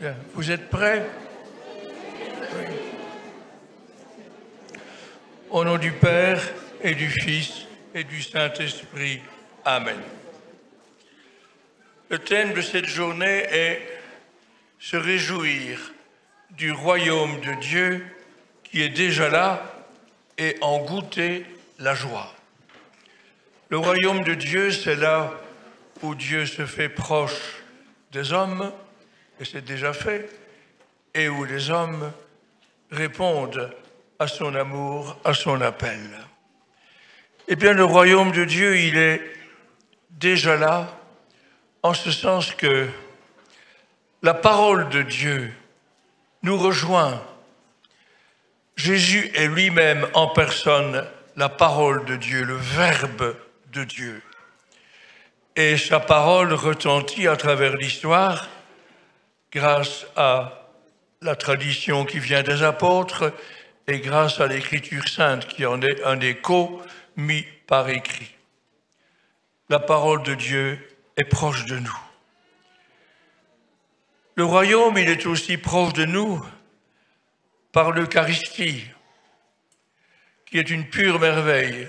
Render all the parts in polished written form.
Bien. Vous êtes prêts? Oui. Au nom du Père et du Fils et du Saint-Esprit. Amen. Le thème de cette journée est « Se réjouir du royaume de Dieu qui est déjà là et en goûter la joie ». Le royaume de Dieu, c'est là où Dieu se fait proche des hommes, et c'est déjà fait, et où les hommes répondent à son amour, à son appel. Eh bien, le royaume de Dieu, il est déjà là, en ce sens que la parole de Dieu nous rejoint. Jésus est lui-même en personne la parole de Dieu, le Verbe de Dieu. Et sa parole retentit à travers l'histoire grâce à la tradition qui vient des apôtres et grâce à l'Écriture sainte qui en est un écho mis par écrit. La parole de Dieu est proche de nous. Le royaume, il est aussi proche de nous par l'Eucharistie, qui est une pure merveille.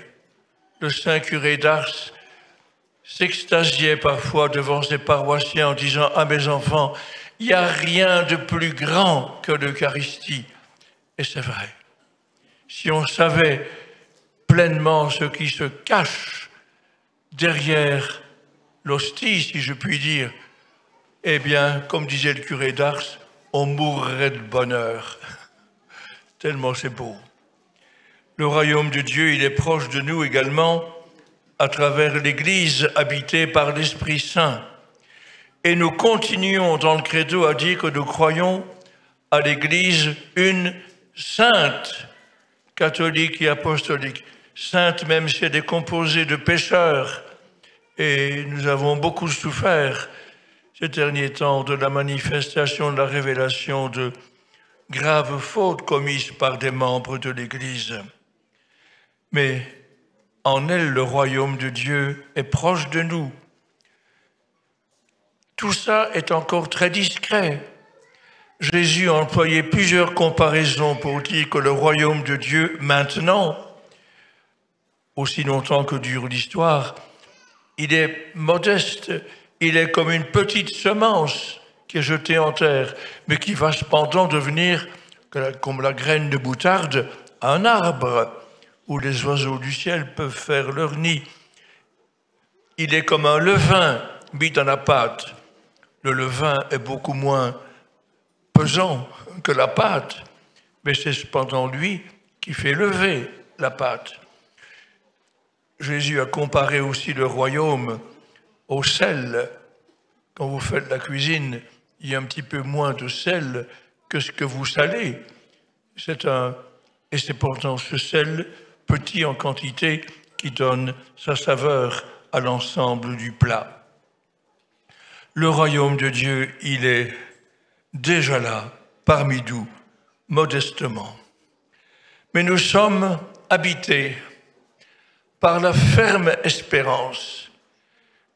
Le saint curé d'Ars s'extasiait parfois devant ses paroissiens en disant « Ah, mes enfants, il n'y a rien de plus grand que l'Eucharistie. » Et c'est vrai. Si on savait pleinement ce qui se cache derrière l'hostie, si je puis dire, eh bien, comme disait le curé d'Ars, on mourrait de bonheur. Tellement c'est beau. Le royaume de Dieu, il est proche de nous également à travers l'Église habitée par l'Esprit Saint. Et nous continuons dans le credo à dire que nous croyons à l'Église une sainte, catholique et apostolique. Sainte même si elle est composée de pécheurs. Et nous avons beaucoup souffert ces derniers temps de la manifestation, de la révélation de graves fautes commises par des membres de l'Église. Mais en elle, le royaume de Dieu est proche de nous. Tout ça est encore très discret. Jésus a employé plusieurs comparaisons pour dire que le royaume de Dieu, maintenant, aussi longtemps que dure l'histoire, il est modeste, il est comme une petite semence qui est jetée en terre, mais qui va cependant devenir, comme la graine de moutarde, un arbre où les oiseaux du ciel peuvent faire leur nid. Il est comme un levain mis dans la pâte. Le levain est beaucoup moins pesant que la pâte, mais c'est cependant lui qui fait lever la pâte. Jésus a comparé aussi le royaume au sel. Quand vous faites la cuisine, il y a un petit peu moins de sel que ce que vous salez. Et c'est pourtant ce sel, petit en quantité, qui donne sa saveur à l'ensemble du plat. Le royaume de Dieu, il est déjà là, parmi nous, modestement. Mais nous sommes habités par la ferme espérance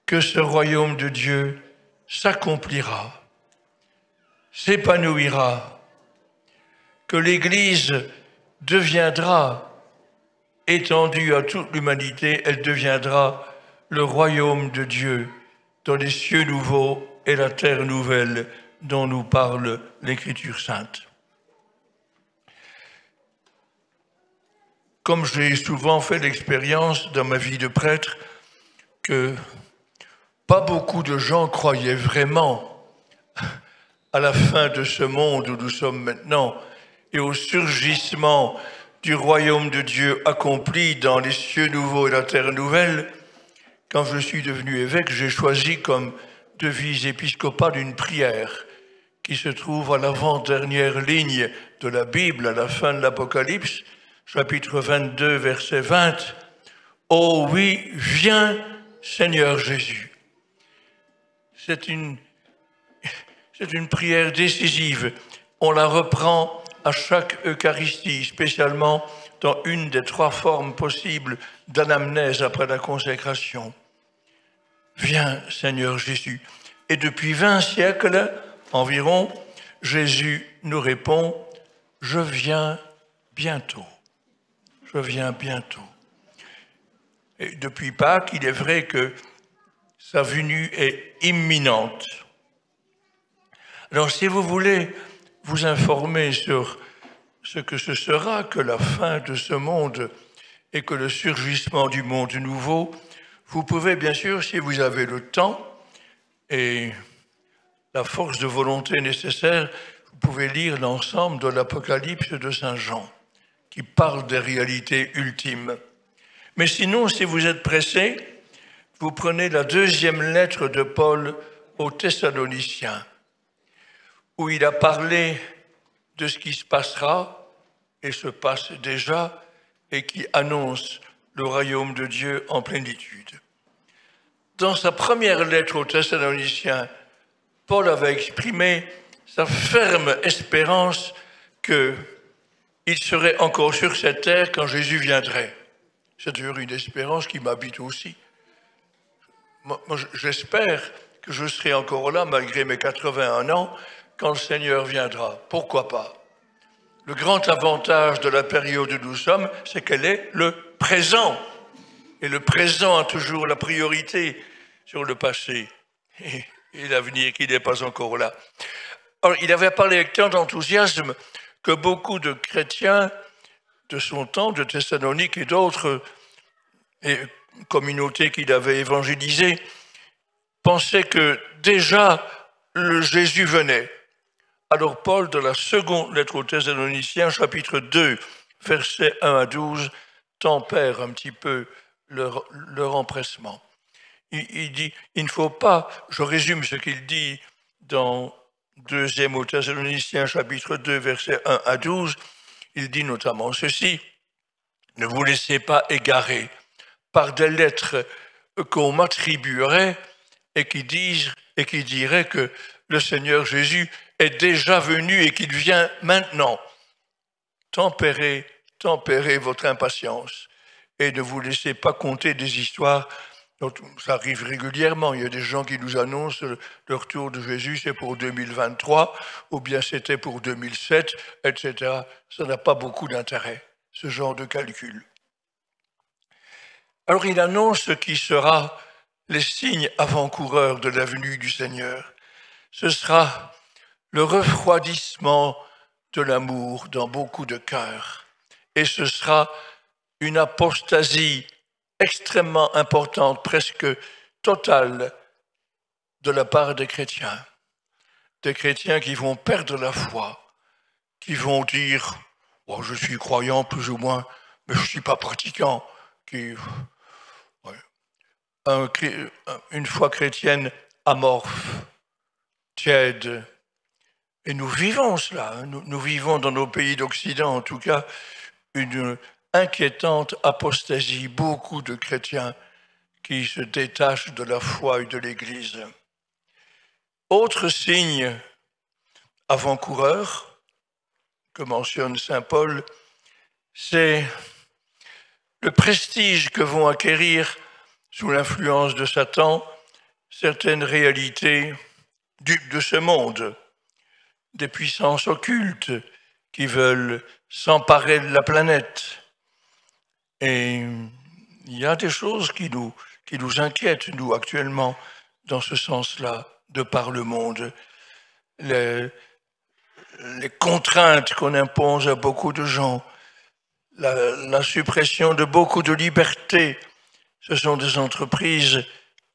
que ce royaume de Dieu s'accomplira, s'épanouira, que l'Église deviendra étendue à toute l'humanité, elle deviendra le royaume de Dieu dans les cieux nouveaux et la terre nouvelle dont nous parle l'Écriture sainte. Comme j'ai souvent fait l'expérience dans ma vie de prêtre que pas beaucoup de gens croyaient vraiment à la fin de ce monde où nous sommes maintenant et au surgissement du royaume de Dieu accompli dans les cieux nouveaux et la terre nouvelle, quand je suis devenu évêque, j'ai choisi comme devise épiscopale une prière qui se trouve à l'avant-dernière ligne de la Bible, à la fin de l'Apocalypse, chapitre 22, verset 20. « Oh oui, viens, Seigneur Jésus ». C'est une prière décisive. On la reprend à chaque Eucharistie, spécialement dans une des trois formes possibles d'anamnèse après la consécration. Viens, Seigneur Jésus. Et depuis 20 siècles environ, Jésus nous répond, « Je viens bientôt. Je viens bientôt. » Et depuis Pâques, il est vrai que sa venue est imminente. Alors, si vous voulez vous informer sur ce que ce sera que la fin de ce monde et que le surgissement du monde nouveau, vous pouvez bien sûr, si vous avez le temps et la force de volonté nécessaire, vous pouvez lire l'ensemble de l'Apocalypse de Saint Jean, qui parle des réalités ultimes. Mais sinon, si vous êtes pressé, vous prenez la deuxième lettre de Paul aux Thessaloniciens, où il a parlé de ce qui se passera et se passe déjà et qui annonce le royaume de Dieu en plénitude. Dans sa première lettre aux Thessaloniciens, Paul avait exprimé sa ferme espérance qu'il serait encore sur cette terre quand Jésus viendrait. C'est d'ailleurs une espérance qui m'habite aussi. Moi, j'espère que je serai encore là, malgré mes 81 ans, quand le Seigneur viendra. Pourquoi pas? Le grand avantage de la période où nous sommes, c'est qu'elle est le présent. Et le présent a toujours la priorité sur le passé et l'avenir qui n'est pas encore là. Alors, il avait parlé avec tant d'enthousiasme que beaucoup de chrétiens de son temps, de Thessalonique et d'autres communautés qu'il avait évangélisées, pensaient que déjà le Jésus venait. Alors Paul, dans la seconde lettre aux Thessaloniciens, chapitre 2, versets 1 à 12, tempère un petit peu leur empressement. Il dit, il ne faut pas, je résume ce qu'il dit dans 2 aux Thessaloniciens, chapitre 2, versets 1 à 12, il dit notamment ceci, ne vous laissez pas égarer par des lettres qu'on m'attribuerait et qui diraient que le Seigneur Jésus est déjà venu et qu'il vient maintenant. Tempérez votre impatience et ne vous laissez pas conter des histoires. Ça arrive régulièrement. Il y a des gens qui nous annoncent le retour de Jésus, c'est pour 2023, ou bien c'était pour 2007, etc. Ça n'a pas beaucoup d'intérêt, ce genre de calcul. Alors il annonce ce qui sera les signes avant-coureurs de la venue du Seigneur. Ce sera le refroidissement de l'amour dans beaucoup de cœurs. Et ce sera une apostasie extrêmement importante, presque totale, de la part des chrétiens. Des chrétiens qui vont perdre la foi, qui vont dire oh, « je suis croyant plus ou moins, mais je ne suis pas pratiquant », une foi chrétienne amorphe, tiède. Et nous vivons cela, nous vivons dans nos pays d'Occident, en tout cas, une inquiétante apostasie, beaucoup de chrétiens qui se détachent de la foi et de l'Église. Autre signe avant-coureur que mentionne saint Paul, c'est le prestige que vont acquérir sous l'influence de Satan certaines réalités de ce monde, des puissances occultes qui veulent s'emparer de la planète. Et il y a des choses qui nous inquiètent, nous, actuellement, dans ce sens-là, de par le monde. Les contraintes qu'on impose à beaucoup de gens, la suppression de beaucoup de libertés, ce sont des entreprises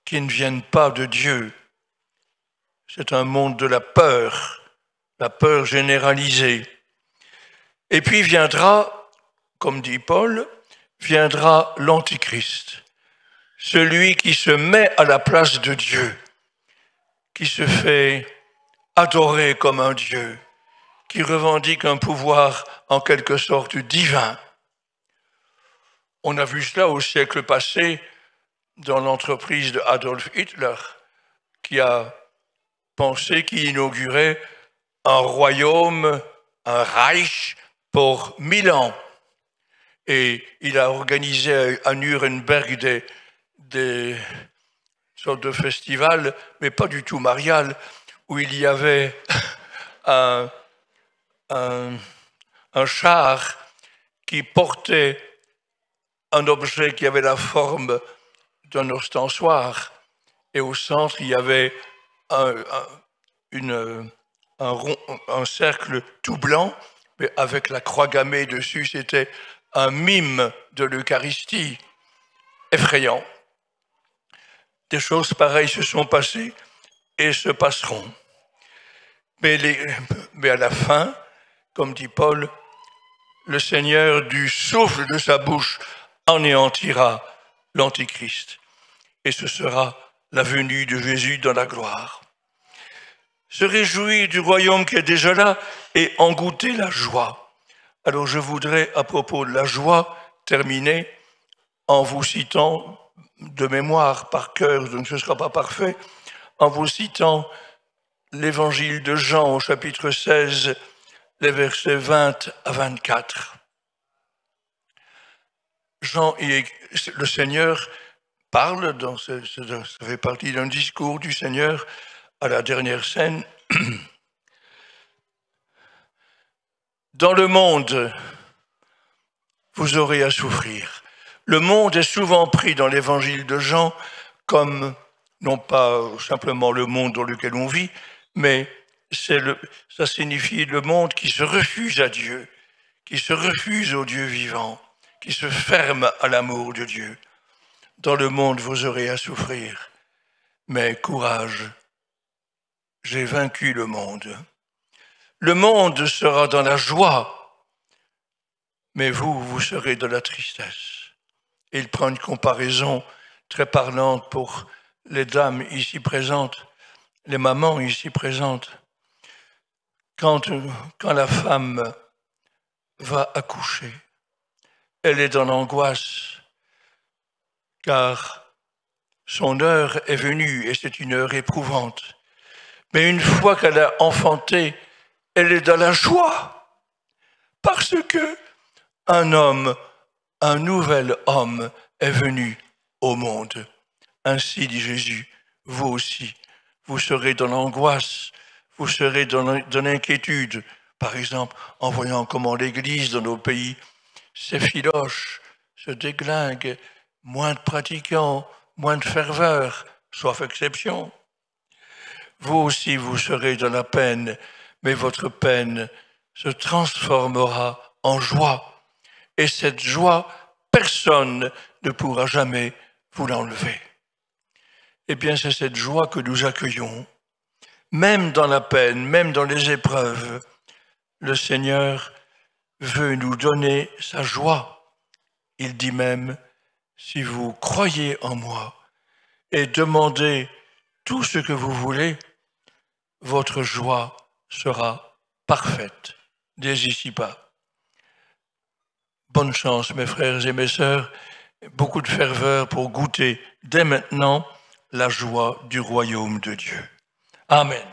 qui ne viennent pas de Dieu. C'est un monde de la peur généralisée. Et puis viendra, comme dit Paul, viendra l'Antichrist, celui qui se met à la place de Dieu, qui se fait adorer comme un Dieu, qui revendique un pouvoir en quelque sorte divin. On a vu cela au siècle passé dans l'entreprise de Adolf Hitler, qui a pensé qu'il inaugurait un royaume, un Reich pour 1000 ans. Et il a organisé à Nuremberg des sortes de festivals, mais pas du tout mariales, où il y avait un char qui portait un objet qui avait la forme d'un ostensoir. Et au centre, il y avait un cercle tout blanc, mais avec la croix gammée dessus. C'était un mime de l'Eucharistie effrayant. Des choses pareilles se sont passées et se passeront. Mais à la fin, comme dit Paul, le Seigneur du souffle de sa bouche anéantira l'Antichrist. Et ce sera la venue de Jésus dans la gloire. Se réjouir du royaume qui est déjà là et en goûter la joie. Alors je voudrais, à propos de la joie, terminer en vous citant de mémoire, par cœur, donc ce ne sera pas parfait, en vous citant l'évangile de Jean au chapitre 16, les versets 20 à 24. Jean, le Seigneur parle, ça fait partie d'un discours du Seigneur à la dernière scène. Dans le monde, vous aurez à souffrir. Le monde est souvent pris dans l'évangile de Jean comme, non pas simplement le monde dans lequel on vit, mais ça signifie le monde qui se refuse à Dieu, qui se refuse au Dieu vivant, qui se ferme à l'amour de Dieu. Dans le monde, vous aurez à souffrir, mais courage, j'ai vaincu le monde. Le monde sera dans la joie, mais vous serez dans la tristesse. Et il prend une comparaison très parlante pour les dames ici présentes, les mamans ici présentes. Quand la femme va accoucher, elle est dans l'angoisse, car son heure est venue et c'est une heure éprouvante. Mais une fois qu'elle a enfanté, elle est dans la joie, parce que un nouvel homme est venu au monde. Ainsi dit Jésus, vous aussi, vous serez dans l'angoisse, vous serez dans l'inquiétude, par exemple, en voyant comment l'Église dans nos pays s'effiloche, se déglingue, moins de pratiquants, moins de ferveur, sauf exception. Vous aussi, vous serez dans la peine, mais votre peine se transformera en joie. Et cette joie, personne ne pourra jamais vous l'enlever. Eh bien, c'est cette joie que nous accueillons. Même dans la peine, même dans les épreuves, le Seigneur veut nous donner sa joie. Il dit même, si vous croyez en moi et demandez tout ce que vous voulez, votre joie sera parfaite dès ici-bas. Bonne chance, mes frères et mes sœurs, beaucoup de ferveur pour goûter dès maintenant la joie du royaume de Dieu. Amen.